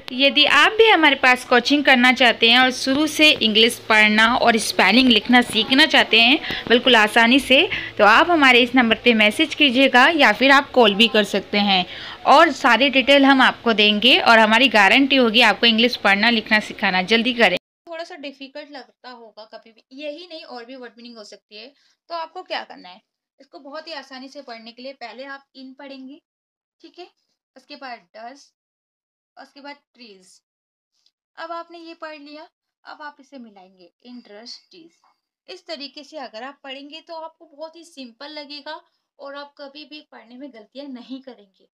यदि आप भी हमारे पास कोचिंग करना चाहते हैं और शुरू से इंग्लिश पढ़ना और स्पेलिंग लिखना सीखना चाहते हैं बिल्कुल आसानी से, तो आप हमारे इस नंबर पे मैसेज कीजिएगा या फिर आप कॉल भी कर सकते हैं और सारी डिटेल हम आपको देंगे और हमारी गारंटी होगी आपको इंग्लिश पढ़ना लिखना सिखाना। जल्दी करें। थोड़ा सा डिफिकल्ट लगता होगा कभी भी, यही नहीं और भी वर्ड मीनिंग हो सकती है। तो आपको क्या करना है, इसको बहुत ही आसानी से पढ़ने के लिए पहले आप इन पढ़ेंगे, ठीक है। उसके बाद डस, उसके बाद ट्रीज। अब आपने ये पढ़ लिया, अब आप इसे मिलाएंगे, इंडस्ट्रीज। इस तरीके से अगर आप पढ़ेंगे तो आपको बहुत ही सिंपल लगेगा और आप कभी भी पढ़ने में गलतियां नहीं करेंगे।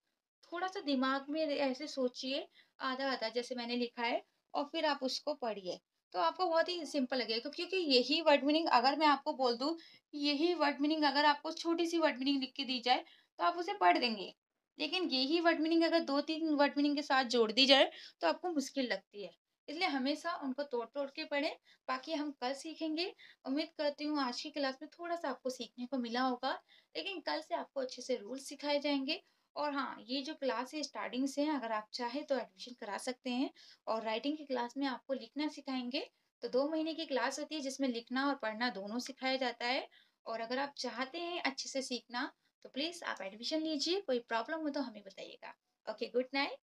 थोड़ा सा दिमाग में ऐसे सोचिए, आधा आधा जैसे मैंने लिखा है, और फिर आप उसको पढ़िए। तो आपको बहुत ही सिंपल लगेगा, क्योंकि यही वर्ड मीनिंग अगर मैं आपको बोल दूं, यही वर्ड मीनिंग अगर आपको छोटी सी वर्ड मीनिंग लिख के दी जाए तो आप उसे पढ़ देंगे। लेकिन यही वर्ड मीनिंग अगर दो तीन वर्ड मीनिंग के साथ जोड़ दी जाए तो आपको मुश्किल लगती है। इसलिए हमेशा उनको तोड़ तोड़ के पढ़ें। बाकी हम कल सीखेंगे। उम्मीद करती हूँ आज की क्लास में थोड़ा सा आपको सीखने को मिला होगा, लेकिन कल से आपको अच्छे से रूल्स सिखाए जाएंगे। और हाँ, ये जो क्लास है स्टार्टिंग से है, अगर आप चाहें तो एडमिशन करा सकते हैं। और राइटिंग की क्लास में आपको लिखना सिखाएंगे। तो 2 महीने की क्लास होती है जिसमें लिखना और पढ़ना दोनों सिखाया जाता है। और अगर आप चाहते हैं अच्छे से सीखना तो प्लीज आप एडमिशन लीजिए। कोई प्रॉब्लम हो तो हमें बताइएगा। Okay, good night.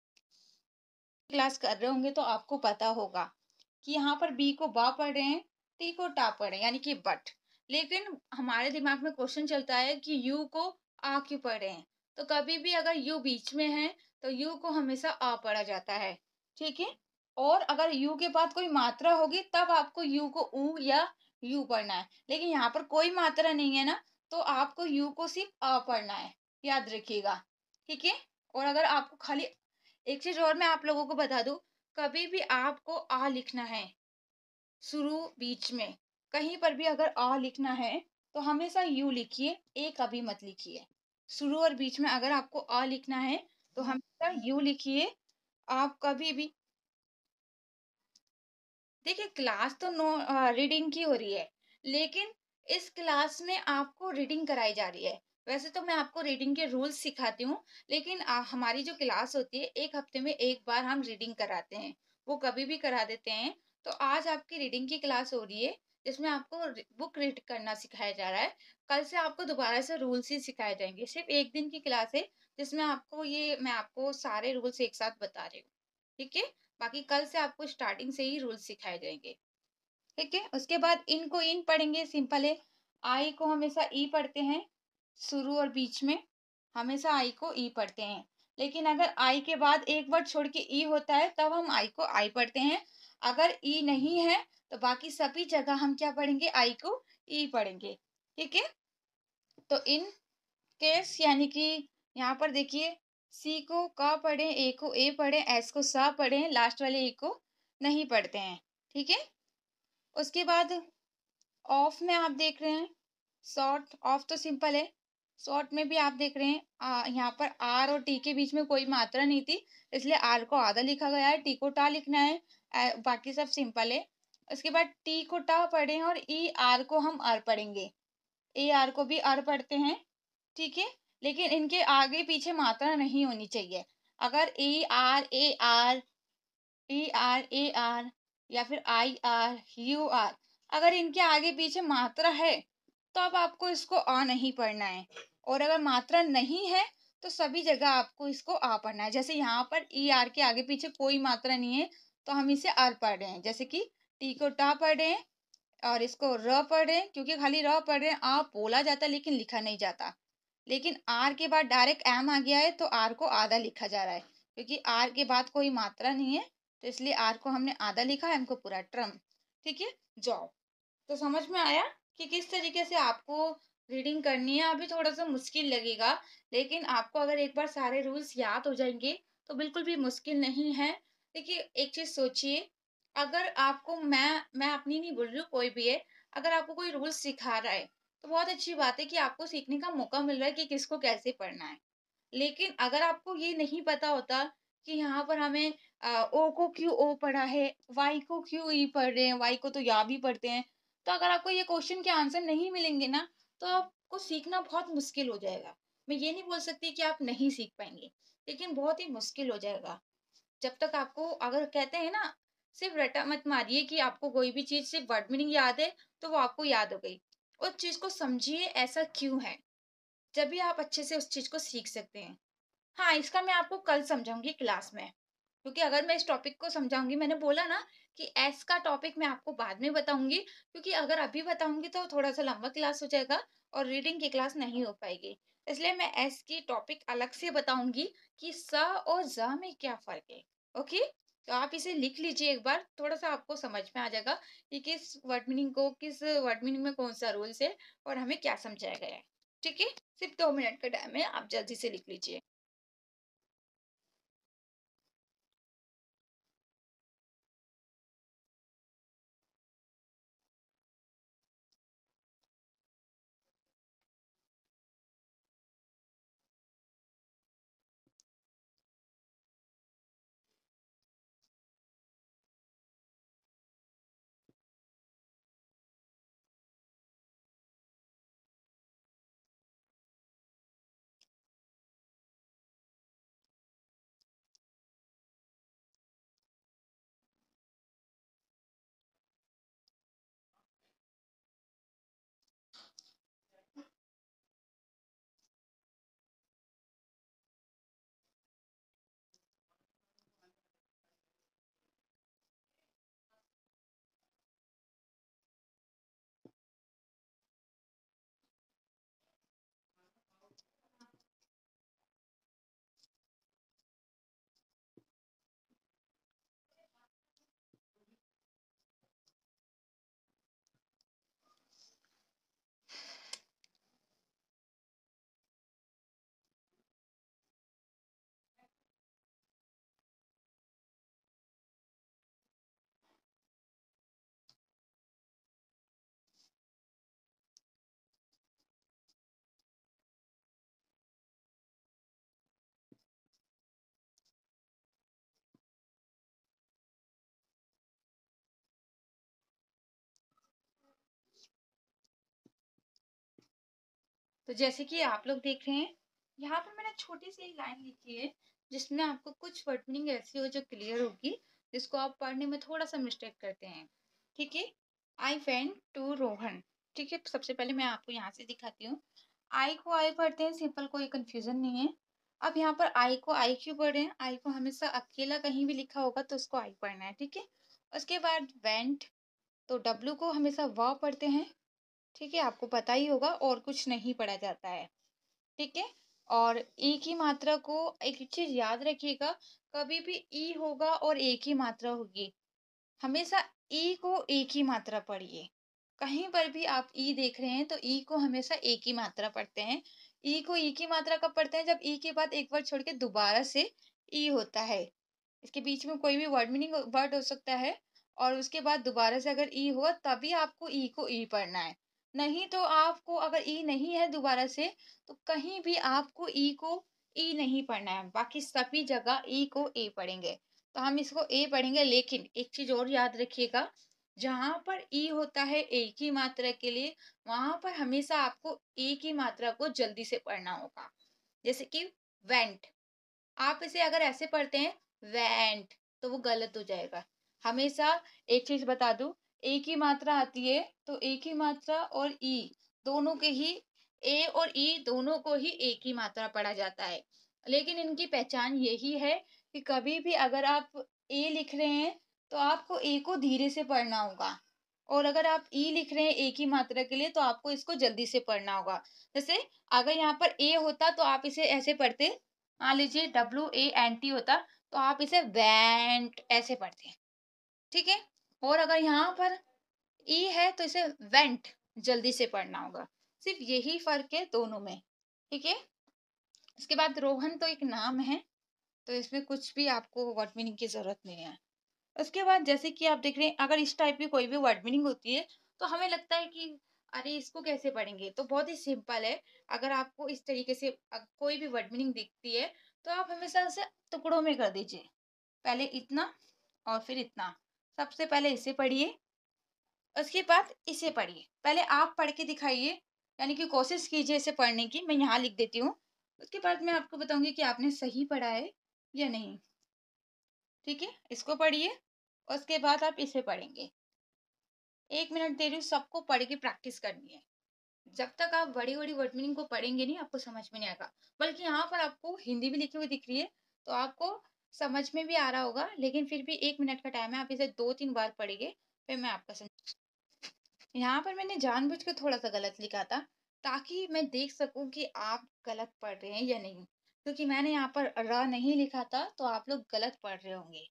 क्लास कर रहे होंगे तो आपको पता होगा कि यहाँ पर बी को बा पढ़ रहे हैं, टी को टा पढ़ रहे हैं, यानी कि बट। लेकिन हमारे दिमाग में क्वेश्चन चलता है कि यू को आ क्यों पढ़ रहे हैं। तो कभी भी अगर यू बीच में है तो यू को हमेशा आ पढ़ा जाता है, ठीक है। और अगर यू के बाद कोई मात्रा होगी तब आपको यू को ऊ या यू पढ़ना है। लेकिन यहाँ पर कोई मात्रा नहीं है ना, तो आपको यू को सिर्फ आ पढ़ना है, याद रखिएगा, ठीक है। और अगर आपको खाली एक चीज और मैं आप लोगों को बता दूं, कभी भी आपको आ लिखना है शुरू बीच में, कहीं पर भी अगर आ लिखना है तो हमेशा यू लिखिए, ए कभी मत लिखिए। शुरू और बीच में अगर आपको आ लिखना है तो हमेशा यू लिखिए। आप कभी भी देखिए, क्लास तो नो रीडिंग की हो रही है, लेकिन इस क्लास में आपको रीडिंग कराई जा रही है। वैसे तो मैं आपको रीडिंग के रूल्स सिखाती हूँ, लेकिन हमारी जो क्लास होती है एक हफ्ते में एक बार हम रीडिंग कराते हैं, वो कभी भी करा देते हैं। तो आज आपकी रीडिंग की क्लास हो रही है जिसमें आपको बुक रीड करना सिखाया जा रहा है। कल से आपको दोबारा से रूल्स ही सिखाए जाएंगे। सिर्फ एक दिन की क्लास है जिसमें आपको ये मैं आपको सारे रूल्स एक साथ बता रही हूँ, ठीक है। बाकी कल से आपको स्टार्टिंग से ही रूल्स सिखाए जाएंगे, ठीक है। उसके बाद इन को इन पढ़ेंगे, सिंपल है। आई को हमेशा ई पढ़ते हैं, शुरू और बीच में हमेशा आई को ई पढ़ते हैं। लेकिन अगर आई के बाद एक वर्ड छोड़ के ई होता है तब हम आई को आई पढ़ते हैं। अगर ई नहीं है तो बाकी सभी जगह हम क्या पढ़ेंगे, आई को ई पढ़ेंगे, ठीक है। तो इन केस यानी कि यहाँ पर देखिए, सी को का पढ़े, ए को ए पढ़े, एस को सा पढ़े, लास्ट वाले ई को नहीं पढ़ते हैं, ठीक है। उसके बाद ऑफ में आप देख रहे हैं, शॉर्ट ऑफ तो सिंपल है। शॉर्ट में भी आप देख रहे हैं, यहाँ पर आर और टी के बीच में कोई मात्रा नहीं थी, इसलिए आर को आधा लिखा गया है, टी को टा लिखना है। बाकी सब सिंपल है। उसके बाद टी को टा पढ़े और ई आर को हम आर पढ़ेंगे। ए आर को भी आर पढ़ते हैं, ठीक है। लेकिन इनके आगे पीछे मात्रा नहीं होनी चाहिए। अगर A R, E R A R, या फिर आई आर यू आर, अगर इनके आगे पीछे मात्रा है तो अब आपको इसको आ नहीं पढ़ना है। और अगर मात्रा नहीं है तो सभी जगह आपको इसको आ पढ़ना है। जैसे यहाँ पर ई आर के आगे पीछे कोई मात्रा नहीं है तो हम इसे आर पढ़ रहे हैं, जैसे कि टी को टा पढ़ रहे हैं और इसको र पढ़ रहे हैं, क्योंकि खाली र पढ़ रहे हैं, आ बोला जाता है लेकिन लिखा नहीं जाता। लेकिन आर के बाद डायरेक्ट एम आ गया है तो आर को आधा लिखा जा रहा है, क्योंकि आर के बाद कोई मात्रा नहीं है, तो इसलिए आर को हमने आधा लिखा, एम को पूरा ट्रम, ठीक है। जाओ। तो समझ में आया कि किस तरीके से आपको रीडिंग करनी है। अभी थोड़ा सा मुश्किल लगेगा, लेकिन आपको अगर एक बार सारे रूल्स याद हो जाएंगे तो बिल्कुल भी मुश्किल नहीं है। देखिए, एक चीज सोचिए, अगर आपको मैं अपनी नहीं बोल रही हूँ, कोई भी है, अगर आपको कोई रूल्स सिखा रहा है तो बहुत अच्छी बात है कि आपको सीखने का मौका मिल रहा है कि किसको कैसे पढ़ना है। लेकिन अगर आपको ये नहीं पता होता कि यहाँ पर हमें ओ को क्यों ओ पढ़ा है, वाई को क्यों ई पढ़ रहे हैं, वाई को तो या भी पढ़ते हैं, तो अगर आपको ये क्वेश्चन के आंसर नहीं मिलेंगे ना तो आपको सीखना बहुत मुश्किल हो जाएगा। मैं ये नहीं बोल सकती कि आप नहीं सीख पाएंगे, लेकिन बहुत ही मुश्किल हो जाएगा। जब तक आपको, अगर कहते हैं ना, सिर्फ रट्टा मत मारिए कि आपको कोई भी चीज़ सिर्फ वर्ड मीनिंग याद है, तो वो आपको याद हो गई। उस चीज़ को समझिए ऐसा क्यों है, जब भी आप अच्छे से उस चीज़ को सीख सकते हैं। हाँ, इसका मैं आपको कल समझाऊँगी क्लास में। क्योंकि अगर मैं इस टॉपिक को समझाऊँगी, मैंने बोला ना कि एस का टॉपिक मैं आपको बाद में बताऊँगी, क्योंकि अगर अभी बताऊँगी तो थोड़ा-सा लंबा क्लास हो जाएगा और रीडिंग की क्लास नहीं हो पाएगी। इसलिए मैं एस की टॉपिक अलग से बताऊँगी कि स और ज़ में क्या फ़र्क है। ओके? तो आप इसे लिख लीजिए एक बार, थोड़ा-सा आपको समझ में आ जाएगा कि किस वर्ड मीनिंग में कौन-सा रूल्स है और हमें क्या समझाया गया है। ठीक है? सिर्फ 2 मिनट का टाइम है, आप जल्दी से लिख लीजिए। तो जैसे कि आप लोग देख रहे हैं, यहाँ पे मैंने छोटी सी लाइन लिखी है, जिसमें आपको कुछ वर्ड मीनिंग ऐसी हो जो क्लियर होगी, जिसको आप पढ़ने में थोड़ा सा मिस्टेक करते हैं। ठीक है? I went to Rohan. ठीक है? सबसे पहले मैं आपको यहाँ से दिखाती हूँ। आई को आई पढ़ते हैं, सिंपल, कोई कंफ्यूजन नहीं है। अब यहाँ पर आई को आई क्यों पढ़ रहे हैं? आई को हमेशा अकेला कहीं भी लिखा होगा तो उसको आई पढ़ना है। ठीक है? उसके बाद वेंट, तो डब्लू को हमेशा व पढ़ते हैं। ठीक है? आपको पता ही होगा, और कुछ नहीं पढ़ा जाता है। ठीक है? और ई की मात्रा को, एक चीज याद रखिएगा, कभी भी ई होगा और एक ही मात्रा होगी, हमेशा ई को एक ही मात्रा पढ़िए। कहीं पर भी आप ई देख रहे हैं तो ई को हमेशा एक ही मात्रा पढ़ते हैं। ई को ई की मात्रा कब पढ़ते हैं? जब ई के बाद एक वर्ड छोड़ के दोबारा से ई होता है। इसके बीच में कोई भी वर्ड मीनिंग वर्ड हो सकता है, और उसके बाद दोबारा से अगर ई हुआ तभी आपको ई को ई पढ़ना है। नहीं तो आपको, अगर ई नहीं है दोबारा से, तो कहीं भी आपको ई को ई नहीं पढ़ना है, बाकी सभी जगह ई को ए पढ़ेंगे। तो हम इसको ए पढ़ेंगे, लेकिन एक चीज और याद रखिएगा, जहां पर ई होता है एक ही मात्रा के लिए, वहां पर हमेशा आपको एक ही मात्रा को जल्दी से पढ़ना होगा। जैसे कि वेंट, आप इसे अगर ऐसे पढ़ते हैं वेंट, तो वो गलत हो जाएगा। हमेशा, एक चीज बता दूं, एक ही मात्रा आती है तो एक ही मात्रा और ई दोनों के ही, ए और ई दोनों को ही एक ही मात्रा पढ़ा जाता है। लेकिन इनकी पहचान यही है कि कभी भी अगर आप ए लिख रहे हैं तो आपको ए को धीरे से पढ़ना होगा, और अगर आप ई लिख रहे हैं एक ही मात्रा के लिए तो आपको इसको जल्दी से पढ़ना होगा। जैसे अगर यहाँ पर ए होता तो आप इसे ऐसे पढ़ते, मान लीजिए WANT होता, तो आप इसे वैंट ऐसे पढ़ते हैं। ठीक है? और अगर यहाँ पर ई है तो इसे वेंट जल्दी से पढ़ना होगा। सिर्फ यही फर्क है दोनों में। ठीक है? इसके बाद रोहन तो एक नाम है, तो इसमें कुछ भी आपको वर्ड मीनिंग की जरूरत नहीं है। उसके बाद जैसे कि आप देख रहे हैं, अगर इस टाइप की कोई भी वर्ड मीनिंग होती है तो हमें लगता है कि अरे इसको कैसे पढ़ेंगे, तो बहुत ही सिंपल है। अगर आपको इस तरीके से कोई भी वर्ड मीनिंग दिखती है, तो आप हमेशा उसे टुकड़ों में कर दीजिए। पहले इतना और फिर इतना। सबसे पहले इसे पढ़िए, उसके बाद इसे पढ़िए। पहले आप पढ़ के दिखाइए, यानी कि कोशिश कीजिए इसे पढ़ने की। मैं यहाँ लिख देती हूँ, उसके बाद मैं आपको बताऊंगी कि आपने सही पढ़ा है या नहीं। ठीक है, इसको पढ़िए, उसके बाद आप इसे पढ़ेंगे। 1 मिनट दे रही हूँ, सबको पढ़ के प्रैक्टिस करनी है। जब तक आप बड़ी-बड़ी वर्ड मीनिंग को पढ़ेंगे नहीं, आपको समझ में नहीं आएगा। बल्कि यहाँ पर आपको हिंदी भी लिखी हुई दिख रही है, तो आपको समझ में भी आ रहा होगा, लेकिन फिर भी 1 मिनट का टाइम है, आप इसे 2-3 बार पढ़िए, फिर मैं आपको यहाँ पर मैंने जानबूझ के थोड़ा-सा गलत लिखा था, ताकि मैं देख सकूँ कि आप गलत पढ़ रहे हैं या नहीं। क्योंकि मैंने यहाँ पर र नहीं लिखा था, तो आप लोग गलत पढ़ रहे होंगे।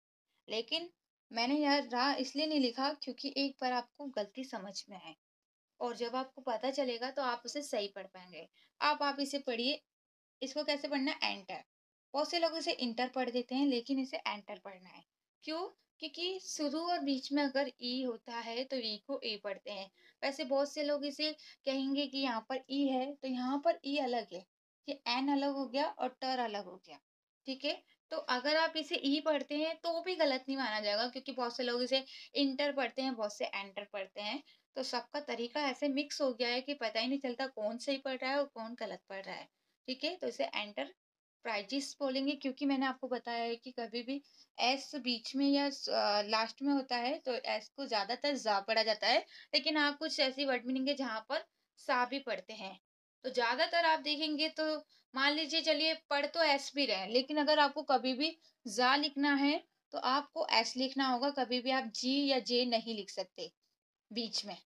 लेकिन मैंने यह र इसलिए नहीं लिखा क्योंकि एक बार आपको गलती समझ में आए और जब आपको पता चलेगा तो आप उसे सही पढ़ पाएँगे। अब आप इसे पढ़िए, इसको कैसे पढ़ना है? एंटर। बहुत से लोग इसे इंटर पढ़ देते हैं, लेकिन इसे एंटर पढ़ना है। क्यों? क्योंकि शुरू और बीच में अगर ई होता है तो ई को ए पढ़ते हैं। वैसे बहुत से लोग इसे कहेंगे कि यहाँ पर ई है, तो यहाँ पर ई अलग है। ये एन अलग हो गया और टर अलग हो गया। ठीक है? तो अगर आप इसे ई पढ़ते हैं तो भी गलत नहीं माना जाएगा, क्योंकि बहुत से लोग इसे इंटर पढ़ते हैं, बहुत से एंटर पढ़ते हैं। तो सबका तरीका ऐसे मिक्स हो गया है कि पता ही नहीं चलता कौन सही पढ़ रहा है और कौन गलत पढ़ रहा है। ठीक है? तो इसे एंटर प्राइजेस बोलेंगे, क्योंकि मैंने आपको बताया है कि कभी भी एस बीच में या लास्ट में होता है तो एस को ज्यादातर जा पढ़ा जाता है। लेकिन हाँ, कुछ ऐसी वर्ड मीनिंग है जहाँ पर सा भी पढ़ते हैं। तो ज्यादातर आप देखेंगे तो मान लीजिए, चलिए पढ़ तो एस भी रहे हैं, लेकिन अगर आपको कभी भी जा लिखना है तो आपको एस लिखना होगा। कभी भी आप जी या जे नहीं लिख सकते बीच में।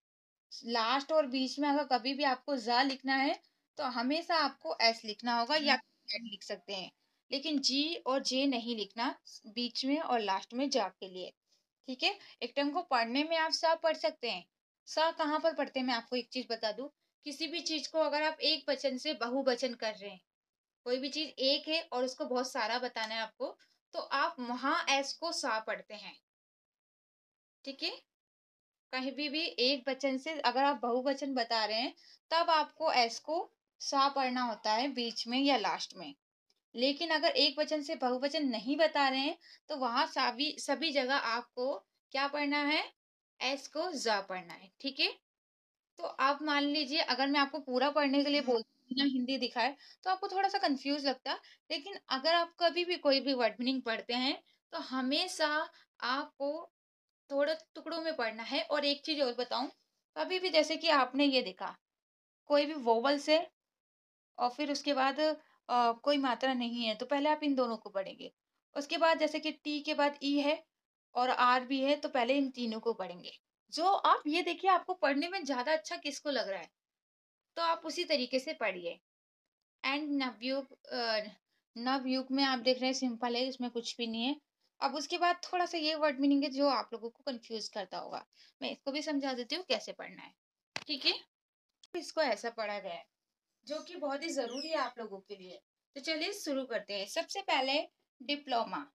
लास्ट और बीच में अगर कभी भी आपको ज़ लिखना है तो हमेशा आपको एस लिखना होगा, या एड लिख सकते हैं। लेकिन जी और जे नहीं लिखना बीच में और लास्ट में जा के लिए। ठीक है? एक टर्म को पढ़ने में आप स पढ़ सकते हैं। स कहाँ पर पढ़ते हैं, मैं आपको एक चीज बता दूं। किसी भी चीज को अगर आप एक वचन से बहुवचन कर रहे हैं, कोई भी चीज एक है और उसको बहुत सारा बताना है आपको, तो आप वहां एस को सा पढ़ते हैं। ठीक है? कहीं भी एक वचन से अगर आप बहुवचन बता रहे हैं, तब आपको एस को सा पढ़ना होता है बीच में या लास्ट में। लेकिन अगर एक वचन से बहुवचन नहीं बता रहे हैं, तो वहां सभी सभी जगह आपको क्या पढ़ना है? एस को जा पढ़ना है। ठीक है? तो आप मान लीजिए, अगर मैं आपको पूरा पढ़ने के लिए बोलती ना हिंदी दिखाए, तो आपको थोड़ा सा कंफ्यूज लगता। लेकिन अगर आप कभी भी कोई भी वर्ड मीनिंग पढ़ते हैं, तो हमेशा आपको थोड़े टुकड़ों में पढ़ना है। और एक चीज और बताऊं, कभी भी जैसे कि आपने ये देखा, कोई भी वोवल से और फिर उसके बाद कोई मात्रा नहीं है, तो पहले आप इन दोनों को पढ़ेंगे। उसके बाद जैसे कि टी के बाद ई है और आर भी है, तो पहले इन तीनों को पढ़ेंगे। जो आप ये देखिए, आपको पढ़ने में ज्यादा अच्छा किसको लग रहा है, तो आप उसी तरीके से पढ़िए। एंड नवयुग, नवयुग में आप देख रहे हैं सिंपल है, इसमें कुछ भी नहीं है। अब उसके बाद थोड़ा सा ये वर्ड मीनिंग है जो आप लोगों को कंफ्यूज करता होगा, मैं इसको भी समझा देती हूँ कैसे पढ़ना है। ठीक है? इसको ऐसा पढ़ा गया है, जो कि बहुत ही जरूरी है आप लोगों के लिए। तो चलिए शुरू करते हैं। सबसे पहले डिप्लोमा।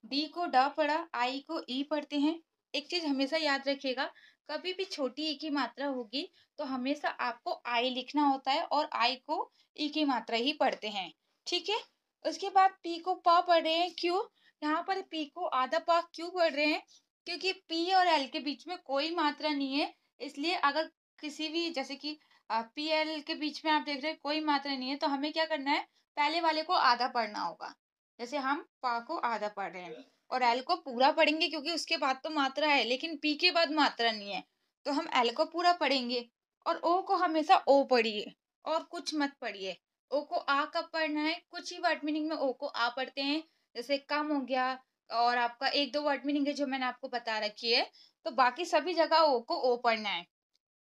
डी को ड पढ़ा, आई को ई पढ़ते हैं। एक चीज हमेशा याद रखिएगा, कभी भी छोटी ई की मात्रा होगी तो हमेशा आपको आई लिखना होता है, और आई को ई की मात्रा ही पढ़ते हैं। ठीक है? उसके बाद पी को प पढ़ रहे हैं। क्यों? यहाँ पर पी को आधा प क्यों पढ़ रहे हैं? क्योंकि पी और एल के बीच में कोई मात्रा नहीं है, इसलिए अगर किसी भी जैसे कि पी एल के बीच में आप देख रहे हैं कोई मात्रा नहीं है, तो हमें क्या करना है? पहले वाले को आधा पढ़ना होगा। जैसे हम पा को आधा पढ़ रहे हैं और एल को पूरा पढ़ेंगे, क्योंकि उसके बाद तो मात्रा है, लेकिन पी के बाद मात्रा नहीं है, तो हम एल को पूरा पढ़ेंगे। और ओ को हमेशा ओ पढ़िए और कुछ मत पढ़िए। ओ को आ कब पढ़ना है? कुछ ही वर्ड मीनिंग में ओ को आ पढ़ते हैं, जैसे कम हो गया, और आपका एक दो वर्ड मीनिंग है जो मैंने आपको बता रखी है। तो बाकी सभी जगह ओ को ओ पढ़ना है।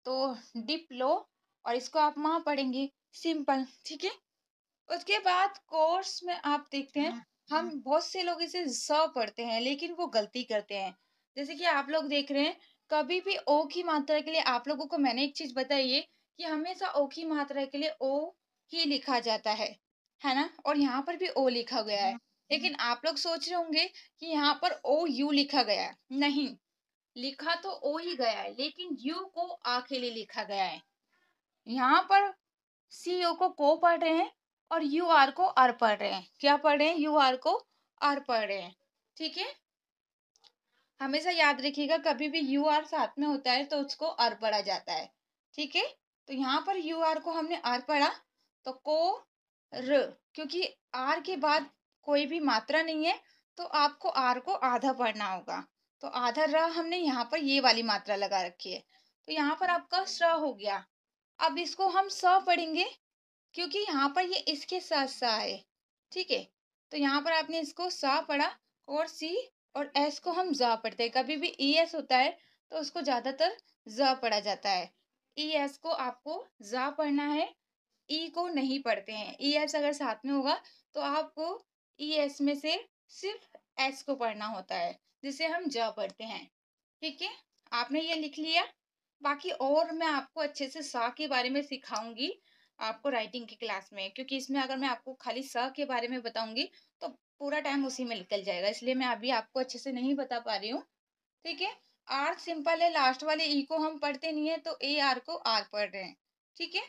तो डिप लो, और इसको आप वहां पढ़ेंगे, सिंपल। ठीक है? उसके बाद कोर्स में आप देखते हैं, हम बहुत से लोग इसे स पढ़ते हैं, लेकिन वो गलती करते हैं। जैसे कि आप लोग देख रहे हैं, कभी भी ओ की मात्रा के लिए आप लोगों को मैंने एक चीज बताई है कि हमेशा ओ की मात्रा के लिए ओ ही लिखा जाता है ना? और यहाँ पर भी ओ लिखा गया है। लेकिन आप लोग सोच रहे होंगे कि यहाँ पर ओ यू लिखा गया है। नहीं, लिखा तो ओ ही गया है, लेकिन यू को आ के लिए लिखा गया है। यहाँ पर सी ओ को पढ़ रहे हैं और यू आर को आर पढ़ रहे हैं। क्या पढ़ रहे हैं? यू आर को आर पढ़ रहे हैं। ठीक है? हमेशा याद रखिएगा, कभी भी यू आर साथ में होता है तो उसको आर पढ़ा जाता है। ठीक है? तो यहाँ पर यू आर को हमने आर पढ़ा, तो को र, क्योंकि आर के बाद कोई भी मात्रा नहीं है, तो आपको आर को आधा पढ़ना होगा। तो आधा र हमने यहाँ पर ये वाली मात्रा लगा रखी है। तो यहाँ पर आपका स हो गया। अब इसको हम स पढ़ेंगे क्योंकि यहाँ पर ये इसके साथ सा है। ठीक है? तो यहाँ पर आपने इसको सा पढ़ा और सी और एस को हम ज़ पढ़ते हैं। कभी भी ई एस होता है तो उसको ज़्यादातर ज़ पढ़ा जाता है। ई एस को आपको ज़ पढ़ना है, ई को नहीं पढ़ते हैं। ई एस अगर साथ में होगा तो आपको ई एस में से सिर्फ एस को पढ़ना होता है, जिसे हम ज पढ़ते हैं। ठीक है? आपने ये लिख लिया। बाकी और मैं आपको अच्छे से सा के बारे में सिखाऊंगी आपको राइटिंग की क्लास में, क्योंकि इसमें अगर मैं आपको खाली स के बारे में बताऊंगी तो पूरा टाइम उसी में निकल जाएगा, इसलिए मैं अभी आपको अच्छे से नहीं बता पा रही हूँ। ठीक है? आर सिंपल है, लास्ट वाले ई को हम पढ़ते नहीं है तो ए आर को आर पढ़ रहे हैं। ठीक है?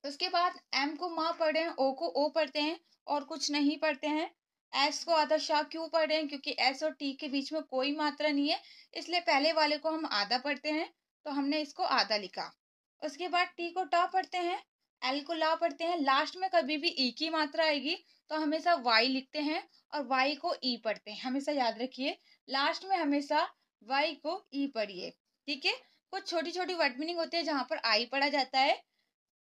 उसके बाद एम को माँ पढ़ रहे हैं, ओ को ओ पढ़ते हैं और कुछ नहीं पढ़ते हैं। एस को आधा शाह क्यों पढ़ रहे हैं? क्योंकि एस और टी के बीच में कोई मात्रा नहीं है, इसलिए पहले वाले को हम आधा पढ़ते हैं, तो हमने इसको आधा लिखा। उसके बाद टी को टा पढ़ते हैं, एल को ला पढ़ते हैं। लास्ट में कभी भी ई की मात्रा आएगी तो हमेशा वाई लिखते हैं और वाई को ई पढ़ते हैं। हमेशा याद रखिए, लास्ट में हमेशा वाई को ई पढ़िए। ठीक है? कुछ छोटी छोटी वर्ड मीनिंग होती है जहाँ पर आई पढ़ा जाता है,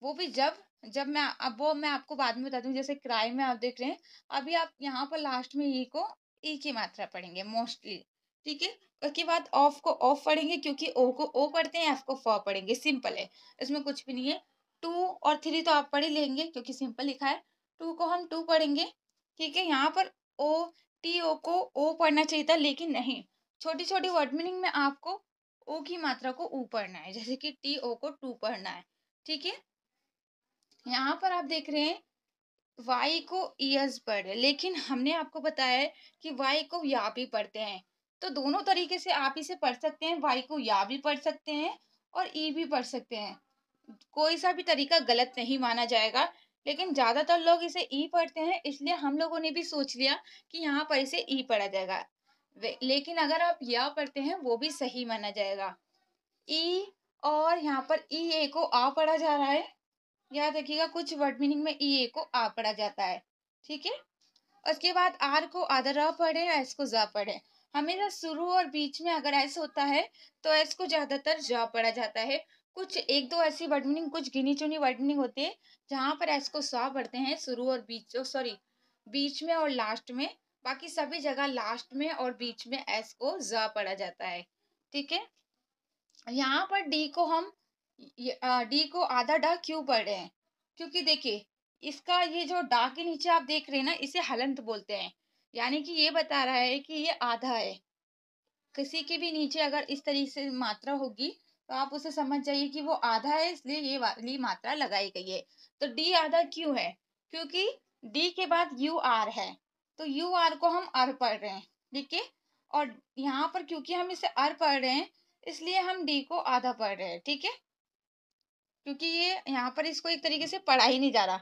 वो भी जब जब मैं अब वो मैं आपको बाद में बता दूं। जैसे क्राई में आप देख रहे हैं, अभी आप यहाँ पर लास्ट में ई को ई की मात्रा पढ़ेंगे मोस्टली। ठीक है? उसके बाद ऑफ को ऑफ पढ़ेंगे क्योंकि ओ को ओ पढ़ते हैं, एफ को फ पढ़ेंगे। सिंपल है, इसमें कुछ भी नहीं है। टू और थ्री तो आप पढ़ ही लेंगे क्योंकि सिंपल लिखा है। टू को हम टू पढ़ेंगे। ठीक है? यहाँ पर ओ टी ओ को ओ पढ़ना चाहिए था, लेकिन नहीं। छोटी छोटी वर्ड मीनिंग में आपको ओ की मात्रा को ऊ पढ़ना है, जैसे कि टी ओ को टू पढ़ना है। ठीक है? यहाँ पर आप देख रहे हैं वाई को ईयर्स पढ़ रहे, लेकिन हमने आपको बताया है कि वाई को या भी पढ़ते हैं। तो दोनों तरीके से आप इसे पढ़ सकते हैं, वाई को या भी पढ़ सकते हैं और ई भी पढ़ सकते हैं। कोई सा भी तरीका गलत नहीं माना जाएगा, लेकिन ज्यादातर लोग इसे ई पढ़ते हैं, इसलिए हम लोगों ने भी सोच लिया कि यहाँ पर इसे ई पढ़ा जाएगा। लेकिन अगर आप या पढ़ते हैं वो भी सही माना जाएगा। ई और यहाँ पर ई ए को आ पढ़ा जा रहा है। याद रखिएगा, कुछ वर्ड मीनिंग में ई ए को आ पढ़ा जाता है। ठीक है? उसके बाद आर को आधा र पढ़े, एस को जा पढ़े। हमेशा शुरू और बीच में अगर एस होता है तो एस को ज्यादातर जा पढ़ा जाता है। कुछ एक दो ऐसी वर्ड मीनिंग, कुछ गिनी चुनी वर्ड मीनिंग होती है जहां पर एस को सा पढ़ते हैं शुरू और बीच, सॉरी, बीच में और लास्ट में। बाकी सभी जगह लास्ट में और बीच में एस को जा पढ़ा जाता है। ठीक है? यहाँ पर डी को हम डी को आधा डा क्यों पढ़ रहे हैं? क्योंकि देखिए, इसका ये जो डा के नीचे आप देख रहे हैं ना, इसे हलंत बोलते हैं। यानी कि ये बता रहा है कि ये आधा है। किसी के भी नीचे अगर इस तरीके से मात्रा होगी तो आप उसे समझ जाइए कि वो आधा है, इसलिए ये वाली मात्रा लगाई गई है। तो डी आधा क्यों है? क्योंकि डी के बाद यू आर है, तो यू आर को हम अर पढ़ रहे हैं। ठीक है? और यहाँ पर क्योंकि हम इसे अर पढ़ रहे हैं, इसलिए हम डी को आधा पढ़ रहे हैं। ठीक है? क्योंकि ये यहाँ पर इसको एक तरीके से पढ़ा ही नहीं जा रहा।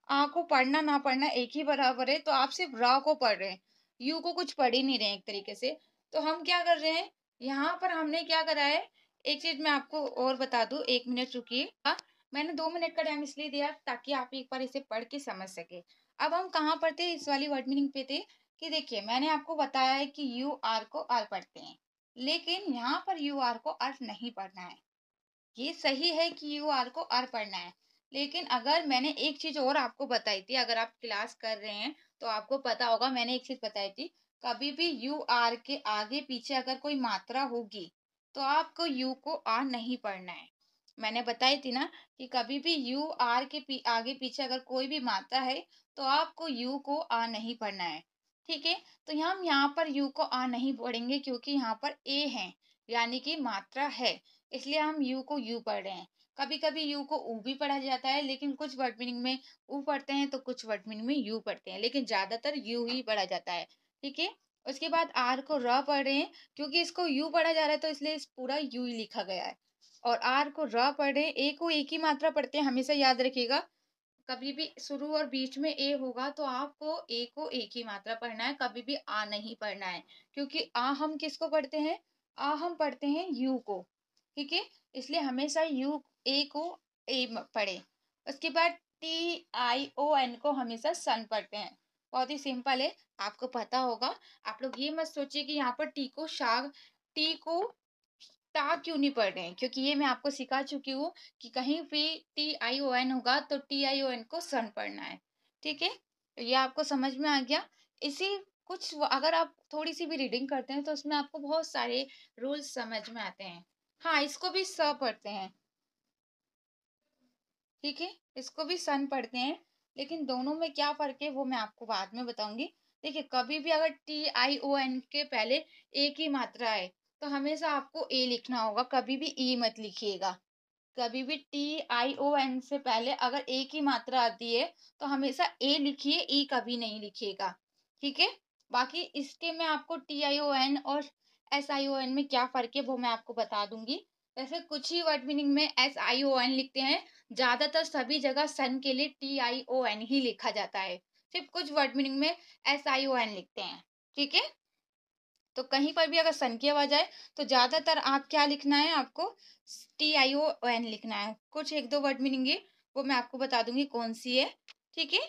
आ को पढ़ना ना पढ़ना एक ही बराबर है, तो आप सिर्फ रा को पढ़ रहे हैं, यू को कुछ पढ़ ही नहीं रहे हैं एक तरीके से। तो हम क्या कर रहे हैं, यहाँ पर हमने क्या करा है, एक चीज मैं आपको और बता दूं, 1 मिनट रुकिए। मैंने 2 मिनट का टाइम इसलिए दिया ताकि आप एक बार इसे पढ़ के समझ सके। अब हम कहाँ पर थे, इस वाली वर्ड मीनिंग पे थे कि देखिए, मैंने आपको बताया है कि यू आर को आर पढ़ते हैं, लेकिन यहाँ पर यू आर को आर नहीं पढ़ना है। ये सही है कि यू आर को आर पढ़ना है, लेकिन अगर मैंने एक चीज और आपको बताई थी, अगर आप क्लास कर रहे हैं तो आपको पता होगा, मैंने एक चीज बताई थी, कभी भी यू आर के आगे पीछे अगर कोई मात्रा होगी तो आपको यू को आर नहीं पढ़ना है। मैंने बताई थी ना कि कभी भी यू आर के आगे पीछे अगर कोई भी मात्रा है तो आपको यू को आर नहीं पढ़ना है। ठीक है? तो हम यहाँ पर यू को आर नहीं पढ़ेंगे क्योंकि यहाँ पर ए है, यानी कि मात्रा है, इसलिए हम यू को यू पढ़ रहे हैं। कभी कभी यू को ऊ भी पढ़ा जाता है, लेकिन कुछ वर्ड मीनिंग में ऊ पढ़ते हैं तो कुछ वर्ड मीनिंग में यू पढ़ते हैं, लेकिन ज्यादातर यू ही पढ़ा जाता है। ठीक है? उसके बाद आर को र पढ़ रहे हैं, क्योंकि इसको यू पढ़ा जा रहा है तो इसलिए इस पूरा यू ही लिखा गया है। और आर को र पढ़ रहे हैं, ए को एक ही मात्रा पढ़ते हैं, हमेशा याद रखिएगा। कभी भी शुरू और बीच में ए होगा तो आपको ए को एक ही मात्रा पढ़ना है, कभी भी आ नहीं पढ़ना है। क्योंकि आ हम किसको पढ़ते हैं? आ हम पढ़ते हैं यू को। ठीक है? इसलिए हमेशा यू ए को ए पढ़े। उसके बाद टी आई ओ एन को हमेशा सन पढ़ते हैं। बहुत ही सिंपल है। आपको पता होगा। आप लोग ये मत सोचिए कि यहाँ पर टी को टा क्यों नहीं पढ़ रहे हैं, क्योंकि ये मैं आपको सिखा चुकी हूँ कि कहीं भी TION होगा तो TION को सन पढ़ना है। ठीक है, तो ये आपको समझ में आ गया। इसी अगर आप थोड़ी सी भी रीडिंग करते हैं तो उसमें आपको बहुत सारे रूल्स समझ में आते हैं। हाँ, इसको भी स पढ़ते हैं। ठीक है, इसको भी सन पढ़ते हैं, लेकिन दोनों में क्या फर्क है वो मैं आपको बाद में बताऊंगी। देखिए, कभी भी अगर TION के पहले ए की मात्रा है तो हमेशा आपको ए लिखना होगा, कभी भी ई मत लिखिएगा। कभी भी TION से पहले अगर ए की मात्रा आती है तो हमेशा ए लिखिए, ई कभी नहीं लिखिएगा। ठीक है, बाकी इसके मैं आपको TION और SION में क्या फर्क है वो मैं आपको बता दूंगी। वैसे कुछ ही वर्ड मीनिंग में SION लिखते हैं, ज्यादातर सभी जगह सन के लिए TION ही लिखा जाता है। सिर्फ कुछ वर्ड मीनिंग में SION लिखते हैं। ठीक है, तो कहीं पर भी अगर सन की आवाज आए तो ज्यादातर आप क्या लिखना है, आपको TION लिखना है। कुछ एक दो वर्ड मीनिंग है वो मैं आपको बता दूंगी कौन सी है। ठीक है,